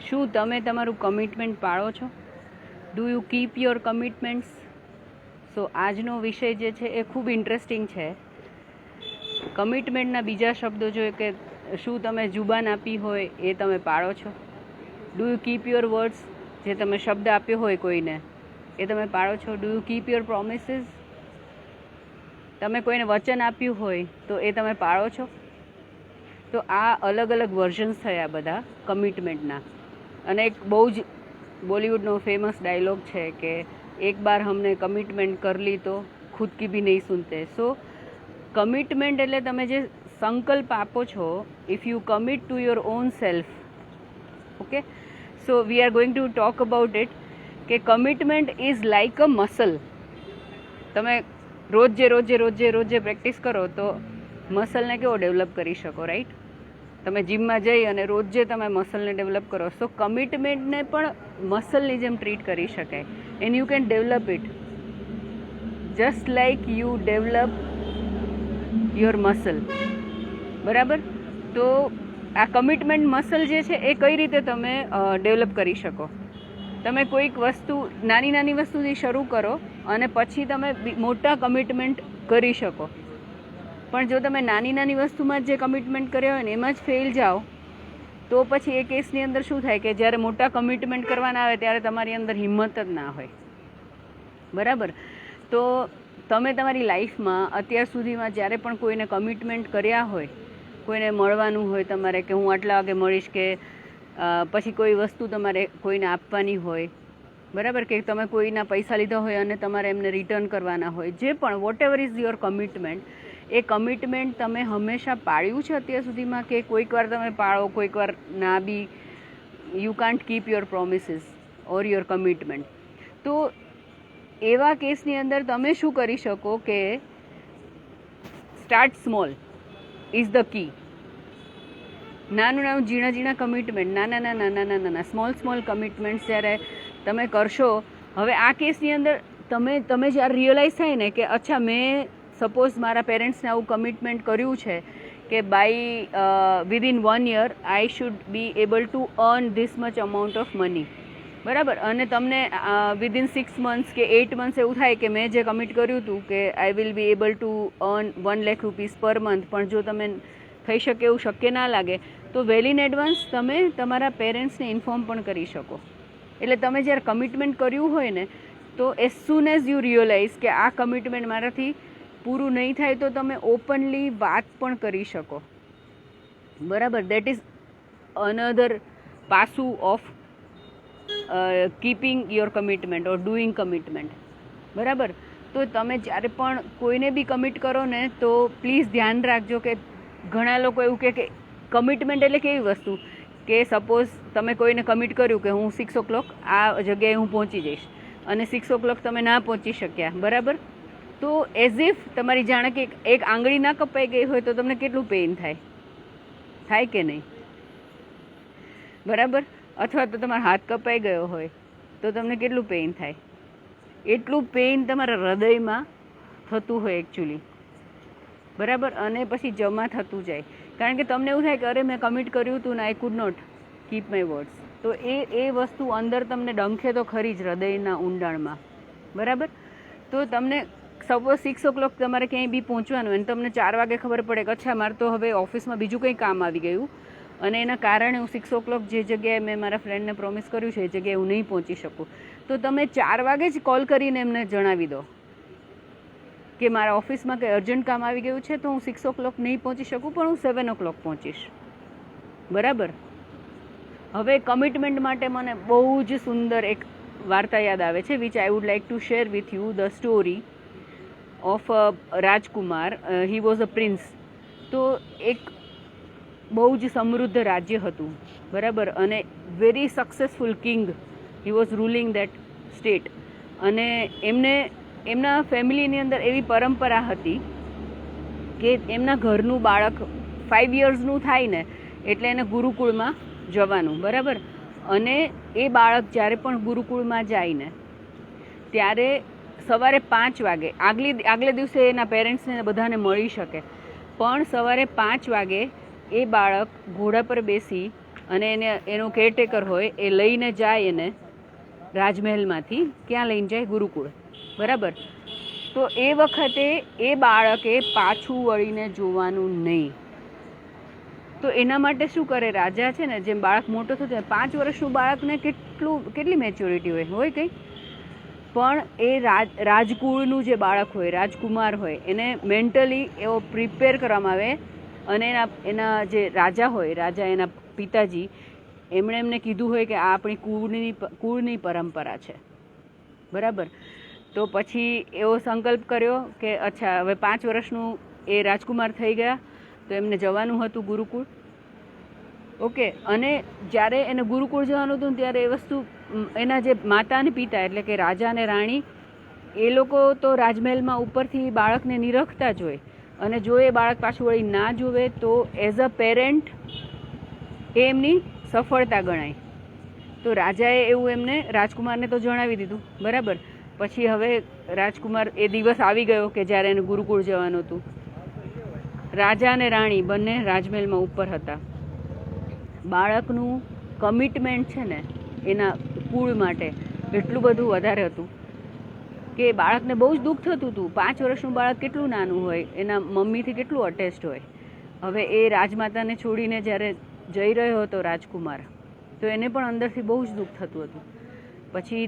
શું તમે તમારું કમિટમેન્ટ પાળો છો? Do you keep your commitments? So આજનો વિષય જે છે એ ખૂબ ઇન્ટરેસ્ટિંગ છે. કમિટમેન્ટના બીજા શબ્દો જોઈએ કે શું તમે જુબાન આપી હોય એ તમે પાળો છો? Do you keep your words? જે તમે શબ્દ આપ્યો હોય કોઈને એ તમે પાળો છો? Do you keep your promises? તમે કોઈને વચન આપ્યું હોય તો એ તમે પાળો છો? તો આ અલગ અલગ વર્ઝન્સ થયા બધા કમિટમેન્ટના. અને એક બહુ જ બોલિવૂડનો ફેમસ ડાયલોગ છે કે એક બાર હમને કમિટમેન્ટ કર લી તો ખુદ કી ભી નહીં સુનતે. સો કમિટમેન્ટ એટલે તમે જે સંકલ્પ આપો છો, if you commit to your own self. Okay, so we are going to talk about it કે commitment is like a muscle. તમે રોજે પ્રેક્ટિસ કરો તો મસલને કેવો ડેવલપ કરી શકો, રાઈટ? તમે જીમમાં જઈ અને રોજે તમે મસલને ડેવલપ કરો. સો કમિટમેન્ટને પણ મસલની જેમ ટ્રીટ કરી શકાય. And you can develop it just like you develop your muscle. બરાબર? તો આ કમિટમેન્ટ મસલ જે છે એ કઈ રીતે તમે ડેવલપ કરી શકો? તમે કોઈક વસ્તુ નાની વસ્તુથી શરૂ કરો અને પછી તમે મોટા કમિટમેન્ટ કરી શકો. પણ જો તમે નાની વસ્તુમાં જે કમિટમેન્ટ કર્યા હોય ને એમાં જ ફેલ જાઓ તો પછી એ કેસની અંદર શું થાય કે જ્યારે મોટા કમિટમેન્ટ કરવાના આવે ત્યારે તમારી અંદર હિંમત જ ના હોય. બરાબર? તો તમે તમારી લાઈફમાં અત્યાર સુધીમાં જ્યારે પણ કોઈને કમિટમેન્ટ કર્યા હોય, કોઈને મળવાનું હોય તમારે કે હું આટલા વાગે મળીશ, કે પછી કોઈ વસ્તુ તમારે કોઈને આપવાની હોય, બરાબર, કે તમે કોઈના પૈસા લીધા હોય અને તમારે એમને રિટર્ન કરવાના હોય, જે પણ whatever is your commitment, એ કમિટમેન્ટ તમે હંમેશા પાળ્યું છે અત્યાર સુધીમાં કે કોઈક વાર તમે પાળો, કોઈક વાર ના બી? You can't keep your promises or your commitment. તો એવા કેસની અંદર તમે શું કરી શકો કે start small is the key. નાનું ઝીણા કમિટમેન્ટ, નાના સ્મોલ કમિટમેન્ટ્સ જ્યારે તમે કરશો. હવે આ કેસની અંદર તમે જ્યારે રિયલાઇઝ થાય ને કે અચ્છા મેં સપોઝ મારા પેરેન્ટ્સને આવું કમિટમેન્ટ કર્યું છે કે by within 1 year I should be able to earn this much amount of money. બરાબર? અને તમને વિધિન 6 months કે 8 months એવું થાય કે મેં જે કમિટ કર્યું હતું કે I will be able to earn 1 lakh rupees per month, પણ જો તમે થઈ શકે એવું શક્ય ના લાગે તો વેલ ઇન એડવાન્સ તમે તમારા પેરેન્ટ્સને ઇન્ફોર્મ પણ કરી શકો. એટલે તમે જ્યારે કમિટમેન્ટ કર્યું હોય ને તો as soon as you realise કે આ કમિટમેન્ટ મારાથી પૂરું નહીં થાય તો તમે ઓપનલી વાત પણ કરી શકો. બરાબર? દેટ ઇઝ અનધર પાસું of keeping your commitment or doing commitment. બરાબર? તો તમે જ્યારે પણ કોઈને બી કમિટ કરો ને તો પ્લીઝ ધ્યાન રાખજો કે ઘણા લોકો એવું કે કમિટમેન્ટ એટલે કેવી વસ્તુ કે સપોઝ તમે કોઈને કમિટ કર્યું કે હું 6 o'clock આ જગ્યાએ હું પહોંચી જઈશ અને 6 o'clock તમે ના પહોંચી શક્યા. બરાબર? તો એઝ ઇફ તમારી જાણે કે એક આંગળી ના કપાઈ ગઈ હોય તો તમને કેટલું પેઇન થાય કે નહીં? બરાબર? અથવા તો તમારો હાથ કપાઈ ગયો હોય તો તમને કેટલું પેઇન થાય? એટલું પેઇન તમારા હૃદયમાં થતું હોય એકચ્યુઅલી. બરાબર? અને પછી જમા થતું જાય કારણ કે તમને એવું થાય કે અરે મેં કમિટ કર્યું હતું ને I could not keep my words. તો એ વસ્તુ અંદર તમને ડંખે તો ખરી જ હૃદયના ઊંડાણમાં. બરાબર? તો તમને સપોઝ 6 o'clock તમારે ક્યાંય બી પહોંચવાનું હોય અને તમને 4 વાગે ખબર પડે કે અચ્છા મારે તો હવે ઓફિસમાં બીજું કંઈ કામ આવી ગયું અને એના કારણે હું 6 o'clock જે જગ્યાએ મેં મારા ફ્રેન્ડને પ્રોમિસ કર્યું છે એ જગ્યાએ હું નહીં પહોંચી શકું. તો તમે 4 વાગે જ કોલ કરીને એમને જણાવી દો કે મારા ઓફિસમાં કંઈ અર્જન્ટ કામ આવી ગયું છે તો હું 6 o'clock નહીં પહોંચી શકું પણ હું 7 o'clock પહોંચીશ. બરાબર? હવે કમિટમેન્ટ માટે મને બહુ જ સુંદર એક વાર્તા યાદ આવે છે which I would like to share with you the story of Rajkumar. He was a prince. તો એક બહુ જ સમૃદ્ધ રાજ્ય હતું. બરાબર? અને very successful king. He was ruling that state. અને એમના ફેમિલીની અંદર એવી પરંપરા હતી કે એમના ઘરનું બાળક 5 yearsનું થાય ને એટલે એને ગુરુકુળમાં જવાનું. બરાબર? અને એ બાળક જ્યારે પણ ગુરુકુળમાં જાય ને ત્યારે સવારે 5 વાગે આગલે દિવસે એના પેરેન્ટ્સને બધાને મળી શકે પણ સવારે 5 વાગે એ બાળક ઘોડા પર બેસી અને એનો કેરટેકર હોય એ લઈને જાય એને રાજમહેલમાંથી ક્યાં લઈને જાય? ગુરુકુળ, બરાબર. તો એ વખતે એ બાળકે પાછું વળીને જોવાનું નહીં. તો એના માટે શું કરે રાજા છે ને, જેમ બાળક મોટો થતો 5 વર્ષનું બાળકને કેટલી મેચ્યોરિટી હોય કંઈ, પણ એ રાજકુળનું જે બાળક હોય, રાજકુમાર હોય, એને મેન્ટલી એવો પ્રિપેર કરવામાં આવે. અને એના જે રાજા હોય, રાજા એના પિતાજી, એમણે એમને કીધું હોય કે આ આપણી કુળની પરંપરા છે, બરાબર. તો પછી એવો સંકલ્પ કર્યો કે અચ્છા હવે 5 વર્ષનું એ રાજકુમાર થઈ ગયા, તો એમને જવાનું હતું ગુરુકુળ. ઓકે. અને જ્યારે એને ગુરુકુળ જવાનું હતું ત્યારે એ વસ્તુ એના જે માતા અને પિતા એટલે કે રાજા અને રાણી, એ લોકો તો રાજમહેલમાં ઉપરથી બાળકને નિરખતા જ હોય, અને જો એ બાળક પાછું વળી ના જોવે તો એઝ અ પેરેન્ટ એ એમની સફળતા ગણાય. તો રાજાએ એવું એમને રાજકુમારને તો જણાવી દીધું, બરાબર. પછી હવે રાજકુમાર એ દિવસ આવી ગયો કે જ્યારે એને ગુરુકુળ જવાનું હતું. રાજા અને રાણી બંને રાજમહેલમાં ઉપર હતા. બાળકનું કમિટમેન્ટ છે ને એના કુળ માટે એટલું બધું વધારે હતું કે બાળકને બહુ જ દુઃખ થતું હતું. 5 વર્ષનું બાળક કેટલું નાનું હોય, એના મમ્મીથી કેટલું અટેચ્ડ હોય. હવે એ રાજમાતાને છોડીને જ્યારે જઈ રહ્યો હતો રાજકુમાર, તો એને પણ અંદરથી બહુ જ દુઃખ થતું હતું. પછી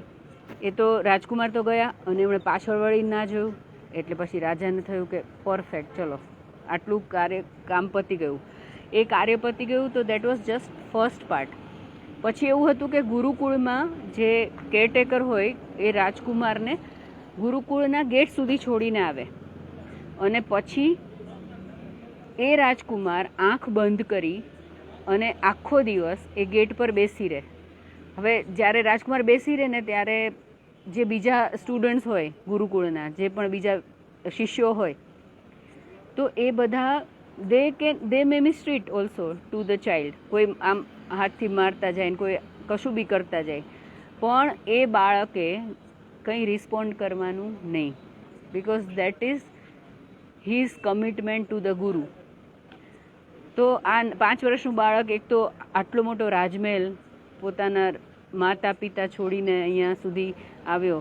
એ તો રાજકુમાર તો ગયા અને એમણે પાછળ વળીને ના જોયું. એટલે પછી રાજાને થયું કે પરફેક્ટ, ચલો આટલું કામ પતી ગયું. એ કાર્ય પતી ગયું. તો that was just first part. પછી એવું હતું કે ગુરુકુળમાં જે કેરટેકર હોય એ રાજકુમારને ગુરુકુળના ગેટ સુધી છોડીને આવે, અને પછી એ રાજકુમાર આંખ બંધ કરી અને આખો દિવસ એ ગેટ પર બેસી રહે. હવે જ્યારે રાજકુમાર બેસી રહે ને ત્યારે જે બીજા સ્ટુડન્ટ્સ હોય ગુરુકુળના, જે પણ બીજા શિષ્યો હોય, તો એ બધા દે મે મિસટ્રીટ ઓલ્સો ટુ ધ ચાઇલ્ડ. કોઈ આમ હાથથી મારતા જાય ને કોઈ કશું બી કરતા જાય, પણ એ બાળકે કંઈ રિસ્પોન્ડ કરવાનું નહીં, because that is his commitment to the ગુરુ. તો આ 5 વર્ષનું બાળક એક તો આટલો મોટો રાજમહેલ પોતાના માતા પિતા છોડીને અહીંયા સુધી આવ્યો,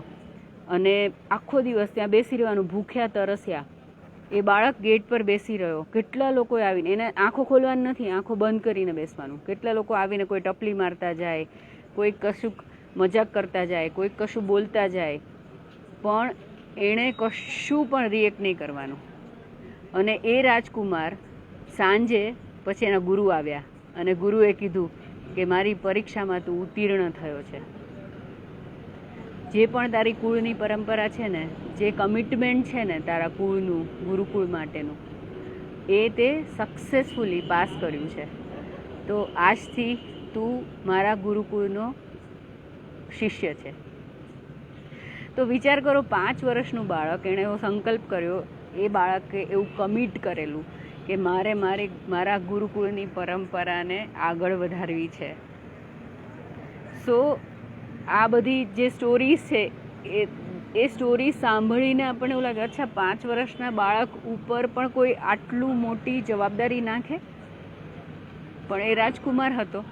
અને આખો દિવસ ત્યાં બેસી રહેવાનું, ભૂખ્યા તરસ્યા. એ બાળક ગેટ પર બેસી રહ્યો. કેટલા લોકોએ આવીને, એને આંખો ખોલવાની નથી, આંખો બંધ કરીને બેસવાનું. કેટલા લોકો આવીને કોઈ ટપલી મારતા જાય, કોઈ કશું મજાક કરતા જાય, કોઈ કશું બોલતા જાય, પણ એણે કશું પણ રિએક્ટ નહીં કરવાનું. અને એ રાજકુમાર સાંજે પછી એના ગુરુ આવ્યા અને ગુરુએ કીધું કે મારી પરીક્ષામાં તું ઉત્તીર્ણ થયો છે. જે પણ તારી કુળની પરંપરા છે ને, જે કમિટમેન્ટ છે ને તારા કુળનું, ગુરુકુળ માટેનું, એ તે સક્સેસફુલી પાસ કર્યું છે. તો આજથી તું મારા ગુરુકુળનો શિષ્ય છે. તો વિચાર કરો, 5 વર્ષનું બાળક, એણે એવો સંકલ્પ કર્યો, એ બાળકે એવું કમિટ કરેલું કે મારા ગુરુકુળની પરંપરાને આગળ વધારવી છે. સો આ બધી જે સ્ટોરીઝ છે એ સ્ટોરી સાંભળીને આપણને એવું લાગે, અચ્છા 5 વર્ષના બાળક ઉપર પણ કોઈ આટલું મોટી જવાબદારી નાખે. પણ એ રાજકુમાર હતો,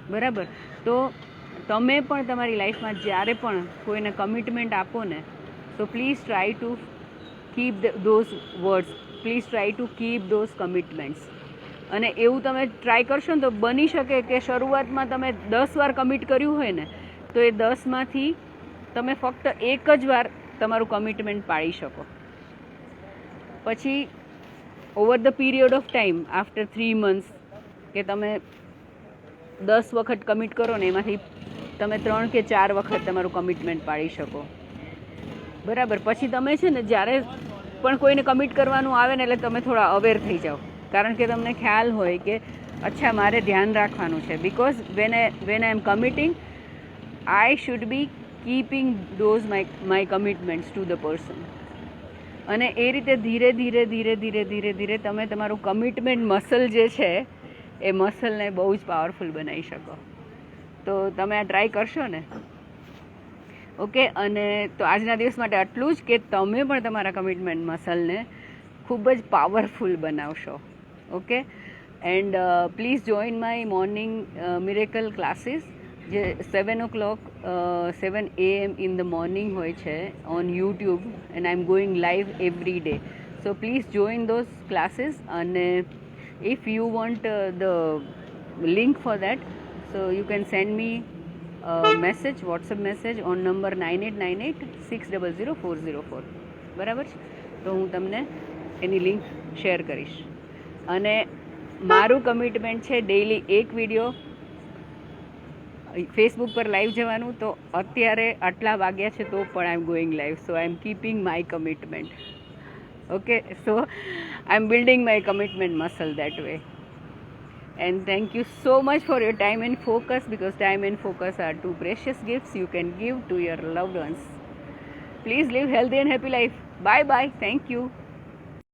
બરાબર. તો તમે પણ તમારી લાઈફમાં જ્યારે પણ કોઈને કમિટમેન્ટ આપો ને, તો please try to keep those words, please try to keep those commitments. અને એવું તમે ટ્રાય કરશો ને તો બની શકે કે શરૂઆતમાં તમે 10 વાર કમિટ કર્યું હોય ને, તો એ 10માંથી તમે ફક્ત એક જ વાર તમારું કમિટમેન્ટ પાળી શકો. પછી over the period of time, after 3 months, કે તમે 10 વખત કમિટ કરો ને, એમાંથી તમે 3 કે 4 વખત તમારું કમિટમેન્ટ પાળી શકો, બરાબર. પછી તમે છે ને જ્યારે પણ કોઈને કમિટ કરવાનું આવે ને, એટલે તમે થોડા અવેર થઈ જાઓ, કારણ કે તમને ખ્યાલ હોય કે અચ્છા મારે ધ્યાન રાખવાનું છે. Because when I am committing, I should be keeping those my commitments to the person. અને એ રીતે ધીરે ધીરે ધીરે ધીરે ધીરે ધીરે તમે તમારું કમિટમેન્ટ મસલ જે છે એ મસલને બહુ જ પાવરફુલ બનાવી શકો. તો તમે આ ટ્રાય કરશો ને? ઓકે. અને તો આજના દિવસ માટે આટલું જ, કે તમે પણ તમારા કમિટમેન્ટ મસલને ખૂબ જ પાવરફુલ બનાવશો. Okay. And please join my morning miracle classes જે 7 o'clock 7 AM in the morning હોય છે on YouTube and I am going live every day. So please join those classes અને if you want the link for that, so you can send me a message, WhatsApp message on number 9898600404. બરાબર છે? તો હું તમને એની link share કરીશ. અને મારું commitment છે ડેઈલી એક વિડીયો ફેસબુક પર લાઈવ જવાનું. તો અત્યારે આટલા વાગ્યા છે તો પણ I am going live. So I am keeping my commitment. Okay, so I am building my commitment muscle that way. And thank you so much for your time and focus, because time and focus are two precious gifts you can give to your loved ones. Please live healthy and happy life. Bye bye. Thank you.